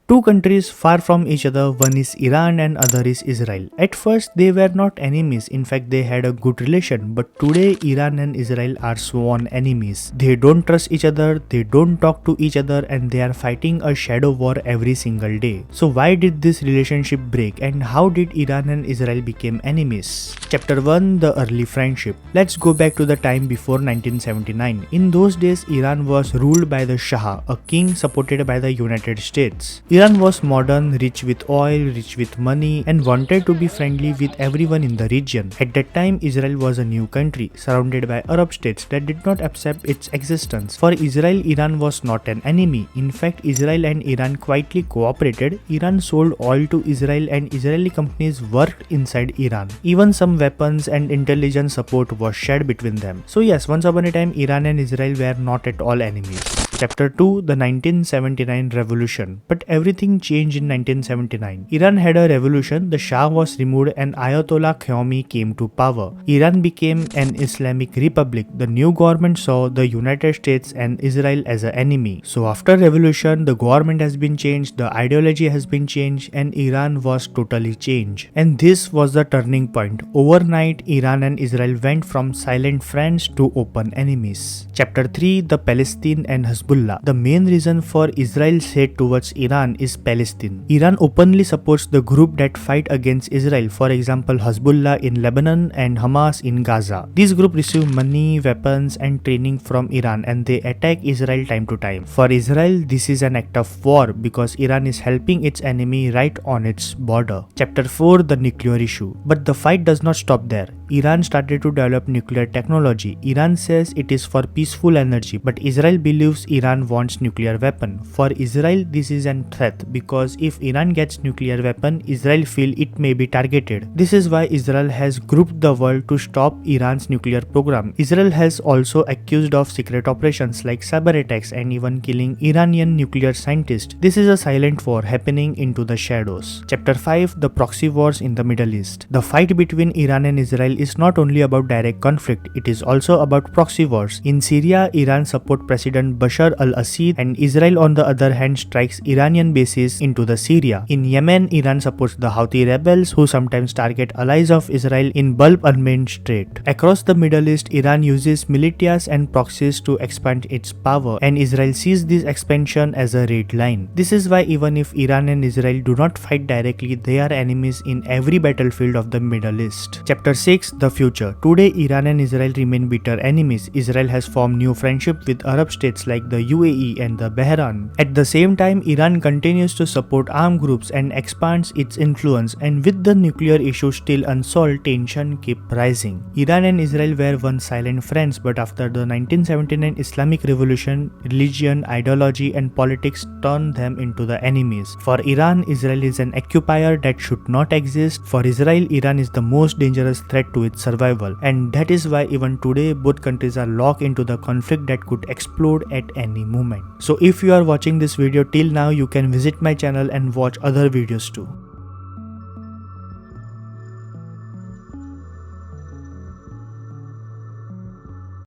Two countries far from each other, one is Iran and other is Israel. At first they were not enemies, in fact they had a good relation, but today Iran and Israel are sworn enemies. They don't trust each other, they don't talk to each other, and they are fighting a shadow war every single day. So why did this relationship break and how did Iran and Israel become enemies? Chapter 1, the early friendship. Let's go back to the time before 1979. In those days Iran was ruled by the Shah, a king supported by the United States. Iran was modern, rich with oil, rich with money, and wanted to be friendly with everyone in the region. At that time, Israel was a new country, surrounded by Arab states that did not accept its existence. For Israel, Iran was not an enemy. In fact, Israel and Iran quietly cooperated. Iran sold oil to Israel and Israeli companies worked inside Iran. Even some weapons and intelligence support was shared between them. So yes, once upon a time, Iran and Israel were not at all enemies. Chapter 2, the 1979 Revolution. But everything changed in 1979. Iran had a revolution, the Shah was removed and Ayatollah Khomeini came to power. Iran became an Islamic republic. The new government saw the United States and Israel as an enemy. So after revolution, the government has been changed, the ideology has been changed, and Iran was totally changed. And this was the turning point. Overnight, Iran and Israel went from silent friends to open enemies. Chapter 3, the Palestine and Hezbollah. The main reason for Israel's hate towards Iran is Palestine. Iran openly supports the group that fight against Israel, for example Hezbollah in Lebanon and Hamas in Gaza. These groups receive money, weapons and training from Iran and they attack Israel time to time. For Israel, this is an act of war because Iran is helping its enemy right on its border. Chapter 4, the nuclear issue. But the fight does not stop there. Iran started to develop nuclear technology. Iran says it is for peaceful energy, but Israel believes Iran wants nuclear weapon. For Israel, this is a threat because if Iran gets nuclear weapon, Israel feel it may be targeted. This is why Israel has grouped the world to stop Iran's nuclear program. Israel has also accused of secret operations like cyber attacks and even killing Iranian nuclear scientists. This is a silent war happening into the shadows. Chapter 5, the proxy wars in the Middle East. The fight between Iran and Israel is not only about direct conflict, it is also about proxy wars. In Syria, Iran support President Bashar al-Assad and Israel on the other hand strikes Iranian bases into the Syria. In Yemen, Iran supports the Houthi rebels who sometimes target allies of Israel in Bab al-Mandeb Strait. Across the Middle East, Iran uses militias and proxies to expand its power and Israel sees this expansion as a red line. This is why even if Iran and Israel do not fight directly, they are enemies in every battlefield of the Middle East. Chapter 6, the future. Today, Iran and Israel remain bitter enemies. Israel has formed new friendship with Arab states like the UAE and the Bahrain. At the same time, Iran continues to support armed groups and expands its influence, and with the nuclear issue still unsolved, tension keep rising. Iran and Israel were once silent friends, but after the 1979 Islamic Revolution, religion, ideology and politics turned them into the enemies. For Iran, Israel is an occupier that should not exist. For Israel, Iran is the most dangerous threat to its survival, and that is why even today both countries are locked into the conflict that could explode at any moment. So if you are watching this video till now, you can visit my channel and watch other videos too.